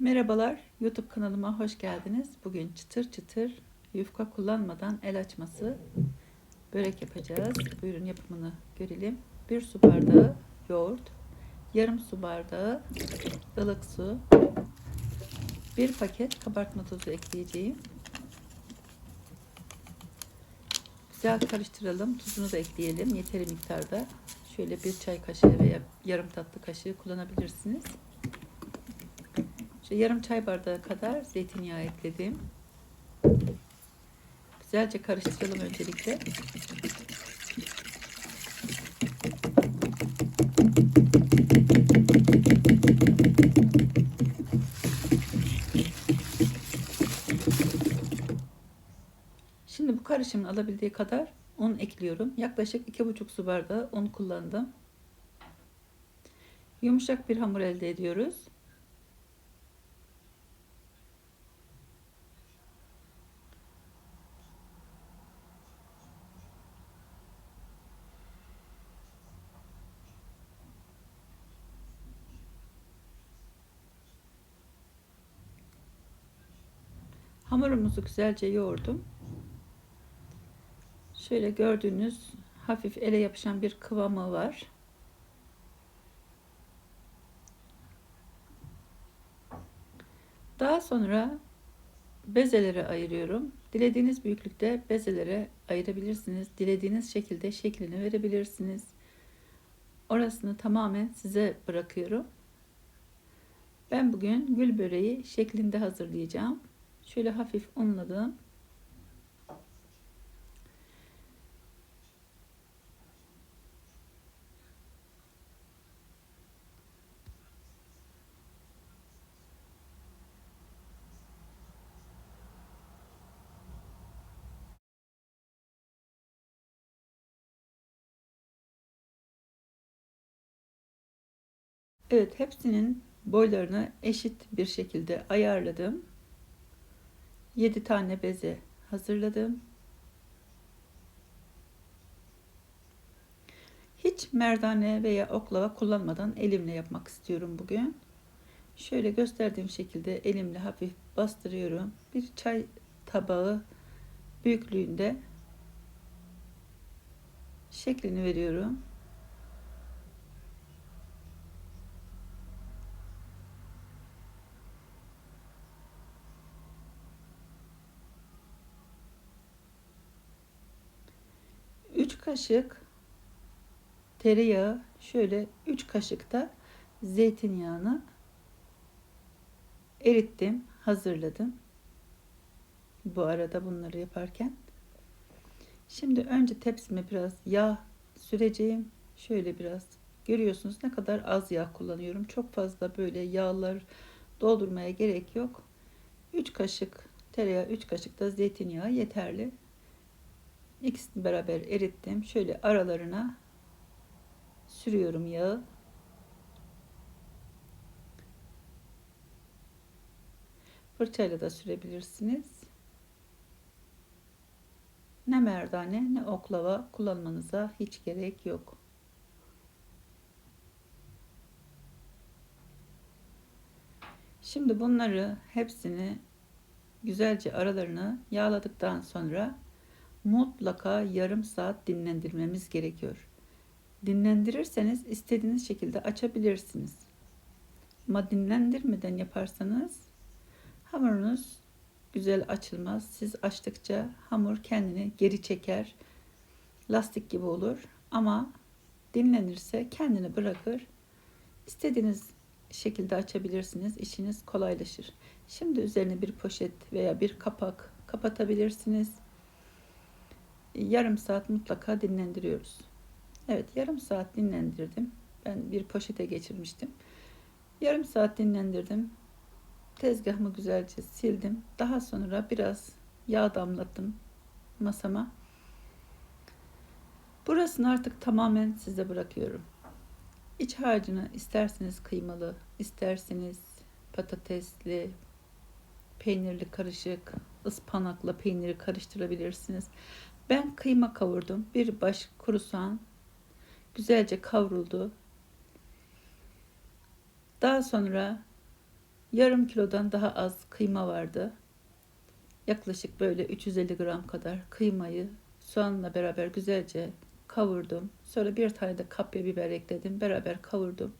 Merhabalar, YouTube kanalıma hoş geldiniz. Bugün çıtır çıtır yufka kullanmadan el açması börek yapacağız. Buyurun yapımını görelim. 1 su bardağı yoğurt, yarım su bardağı ılık su, 1 paket kabartma tozu ekleyeceğim. Güzel karıştıralım. Tuzunu da ekleyelim yeteri miktarda. Şöyle 1 çay kaşığı veya yarım tatlı kaşığı kullanabilirsiniz. Yarım çay bardağı kadar zeytinyağı ekledim. Güzelce karıştıralım öncelikle. Şimdi bu karışımın alabildiği kadar un ekliyorum. Yaklaşık 2,5 su bardağı un kullandım. Yumuşak bir hamur elde ediyoruz. Hamurumuzu güzelce yoğurdum. Şöyle gördüğünüz hafif ele yapışan bir kıvamı var. Daha sonra bezelere ayırıyorum. Dilediğiniz büyüklükte bezelere ayırabilirsiniz. Dilediğiniz şekilde şeklini verebilirsiniz. Orasını tamamen size bırakıyorum. Ben bugün gül böreği şeklinde hazırlayacağım. Şöyle hafif unladım. Evet, hepsinin boylarını eşit bir şekilde ayarladım. 7 tane beze hazırladım. Hiç merdane veya oklava kullanmadan elimle yapmak istiyorum bugün. Şöyle gösterdiğim şekilde elimle hafif bastırıyorum. Bir çay tabağı büyüklüğünde şeklini veriyorum. Üç kaşık tereyağı, şöyle 3 kaşık da zeytinyağını erittim, hazırladım. Bu arada bunları yaparken. Şimdi önce tepsime biraz yağ süreceğim. Şöyle biraz görüyorsunuz ne kadar az yağ kullanıyorum. Çok fazla böyle yağlar doldurmaya gerek yok. 3 kaşık tereyağı, 3 kaşık da zeytinyağı yeterli. İkisini beraber erittim. Şöyle aralarına sürüyorum yağı. Fırçayla da sürebilirsiniz. Ne merdane ne oklava kullanmanıza hiç gerek yok. Şimdi bunları hepsini güzelce aralarını yağladıktan sonra mutlaka yarım saat dinlendirmemiz gerekiyor. Dinlendirirseniz istediğiniz şekilde açabilirsiniz. Ama dinlendirmeden yaparsanız hamurunuz güzel açılmaz. Siz açtıkça hamur kendini geri çeker. Lastik gibi olur. Ama dinlenirse kendini bırakır. İstediğiniz şekilde açabilirsiniz. İşiniz kolaylaşır. Şimdi üzerine bir poşet veya bir kapak kapatabilirsiniz. Yarım saat mutlaka dinlendiriyoruz. Evet, yarım saat dinlendirdim. Ben bir poşete geçirmiştim. Yarım saat dinlendirdim. Tezgahımı güzelce sildim. Daha sonra biraz yağ damlattım masama. Burasını artık tamamen size bırakıyorum. İç harcını isterseniz kıymalı, isterseniz patatesli, peynirli karışık, ıspanakla peyniri karıştırabilirsiniz. Ben kıyma kavurdum. Bir baş kuru soğan güzelce kavruldu. Daha sonra Yarım kilodan daha az kıyma vardı. Yaklaşık böyle 350 gram kadar kıymayı soğanla beraber güzelce kavurdum. Sonra bir tane de kapya biber ekledim. Beraber kavurdum.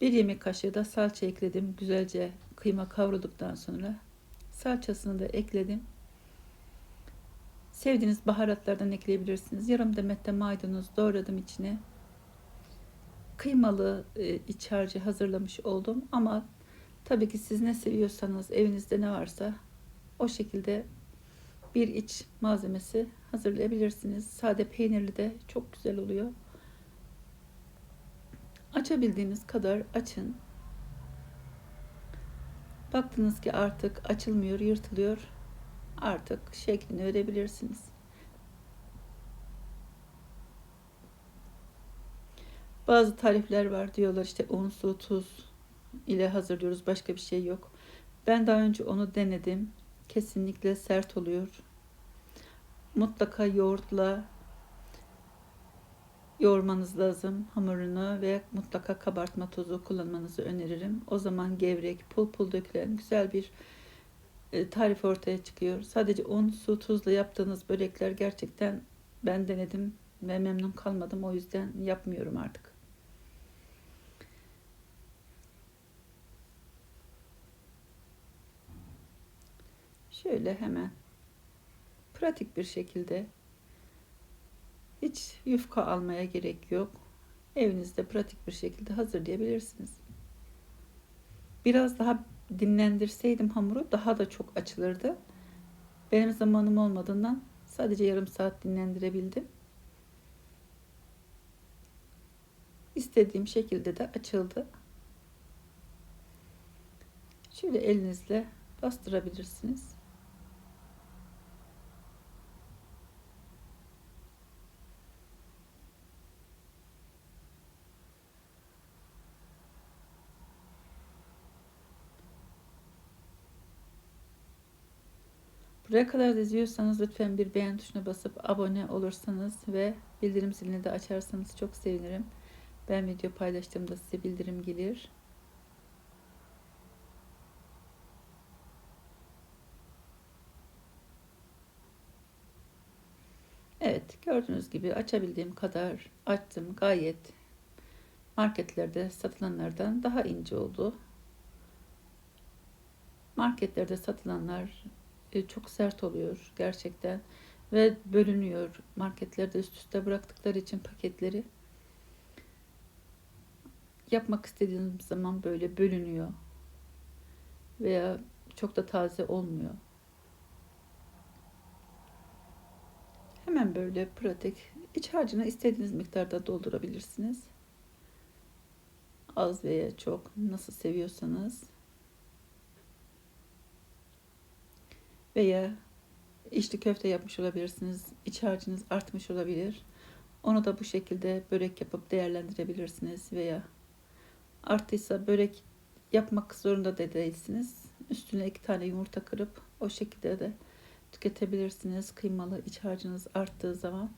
Bir yemek kaşığı da salça ekledim. Güzelce kıyma kavrulduktan sonra salçasını da ekledim. Sevdiğiniz baharatlardan ekleyebilirsiniz. Yarım demet de maydanoz doğradım içine. Kıymalı iç harcı hazırlamış oldum. Ama tabii ki siz ne seviyorsanız, evinizde ne varsa o şekilde bir iç malzemesi hazırlayabilirsiniz. Sade peynirli de çok güzel oluyor. Açabildiğiniz kadar açın. Baktınız ki artık açılmıyor, yırtılıyor. Artık şeklini verebilirsiniz. Bazı tarifler var, diyorlar işte un, su, tuz ile hazırlıyoruz, başka bir şey yok. Ben daha önce onu denedim. Kesinlikle sert oluyor. Mutlaka yoğurtla yoğurmanız lazım hamurunu ve mutlaka kabartma tozu kullanmanızı öneririm. O zaman gevrek, pul pul dökülen güzel bir tarif ortaya çıkıyor. Sadece un, su, tuzla yaptığınız börekler gerçekten ben denedim ve memnun kalmadım. O yüzden yapmıyorum artık. Şöyle hemen pratik bir şekilde, hiç yufka almaya gerek yok. Evinizde pratik bir şekilde hazırlayabilirsiniz. Biraz daha dinlendirseydim hamuru daha da çok açılırdı. Benim zamanım olmadığından sadece yarım saat dinlendirebildim. İstediğim şekilde de açıldı. Şöyle elinizle bastırabilirsiniz. Buraya kadar da izliyorsanız lütfen bir beğen tuşuna basıp abone olursanız ve bildirim zilini de açarsanız çok sevinirim. Ben video paylaştığımda size bildirim gelir. Evet, gördüğünüz gibi açabildiğim kadar açtım. Gayet marketlerde satılanlardan daha ince oldu. Marketlerde satılanlar çok sert oluyor gerçekten ve bölünüyor. Marketlerde üst üste bıraktıkları için paketleri yapmak istediğiniz zaman böyle bölünüyor veya çok da taze olmuyor. Hemen böyle pratik, iç harcını istediğiniz miktarda doldurabilirsiniz. Az veya çok, nasıl seviyorsanız. Veya içli köfte yapmış olabilirsiniz. İç harcınız artmış olabilir. Onu da bu şekilde börek yapıp değerlendirebilirsiniz veya arttıysa börek yapmak zorunda da değilsiniz. Üstüne 2 tane yumurta kırıp o şekilde de tüketebilirsiniz. Kıymalı iç harcınız arttığı zaman.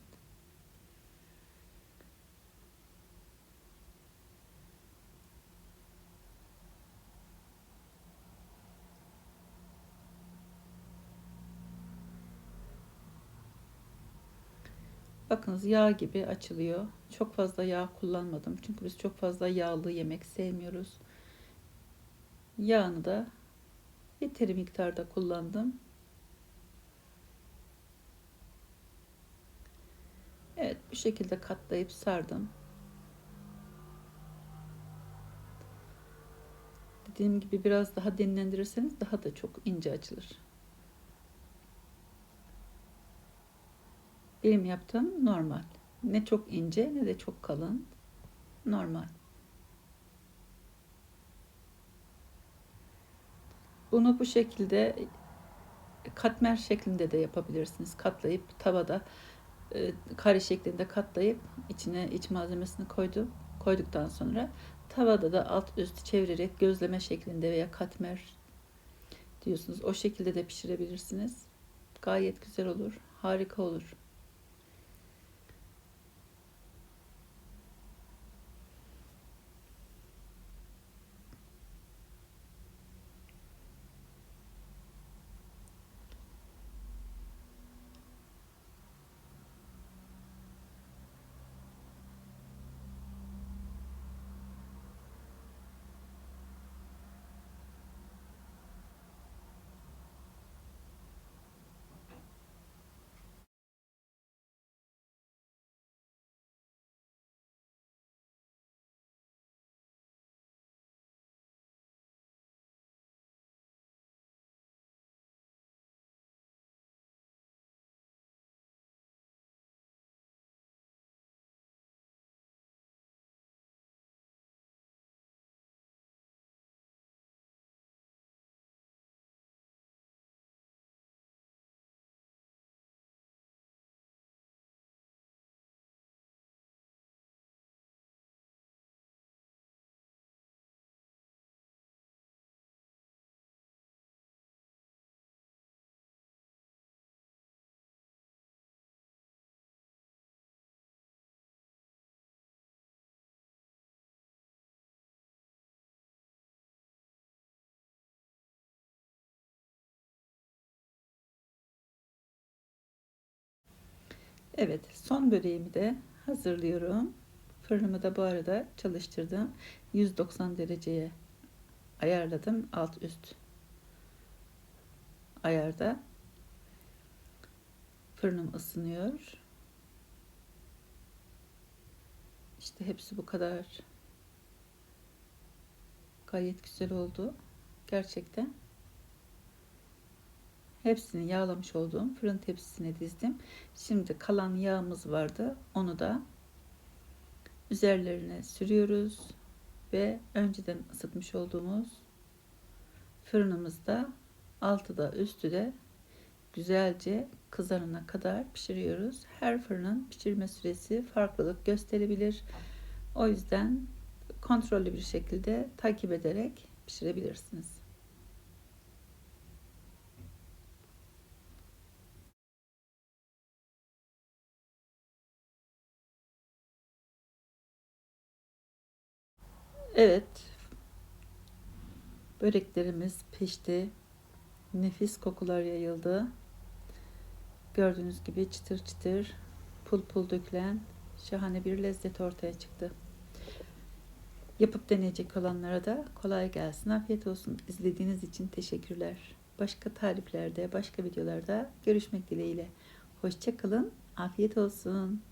Bakınız yağ gibi açılıyor. Çok fazla yağ kullanmadım. Çünkü biz çok fazla yağlı yemek sevmiyoruz. Yağını da yeteri miktarda kullandım. Evet, bu şekilde katlayıp sardım. Dediğim gibi biraz daha dinlendirirseniz daha da çok ince açılır. Benim yaptığım normal. Ne çok ince ne de çok kalın. Normal. Bunu bu şekilde katmer şeklinde de yapabilirsiniz. Katlayıp tavada kare şeklinde katlayıp içine iç malzemesini koyduktan sonra tavada da alt üst çevirerek gözleme şeklinde veya katmer diyorsunuz. O şekilde de pişirebilirsiniz. Gayet güzel olur. Harika olur. Evet, son böreğimi de hazırlıyorum. Fırınımı da bu arada çalıştırdım. 190 dereceye ayarladım. Alt üst ayarda. Fırınım ısınıyor. İşte hepsi bu kadar. Gayet güzel oldu. Gerçekten. Hepsini yağlamış olduğum fırın tepsisine dizdim. Şimdi kalan yağımız vardı. Onu da üzerlerine sürüyoruz ve önceden ısıtmış olduğumuz fırınımızda altı da üstü de güzelce kızarana kadar pişiriyoruz. Her fırının pişirme süresi farklılık gösterebilir. O yüzden kontrollü bir şekilde takip ederek pişirebilirsiniz. Evet, böreklerimiz pişti. Nefis kokular yayıldı. Gördüğünüz gibi çıtır çıtır, pul pul dökülen şahane bir lezzet ortaya çıktı. Yapıp deneyecek olanlara da kolay gelsin, afiyet olsun. İzlediğiniz için teşekkürler. Başka tariflerde, başka videolarda görüşmek dileğiyle. Hoşça kalın, afiyet olsun.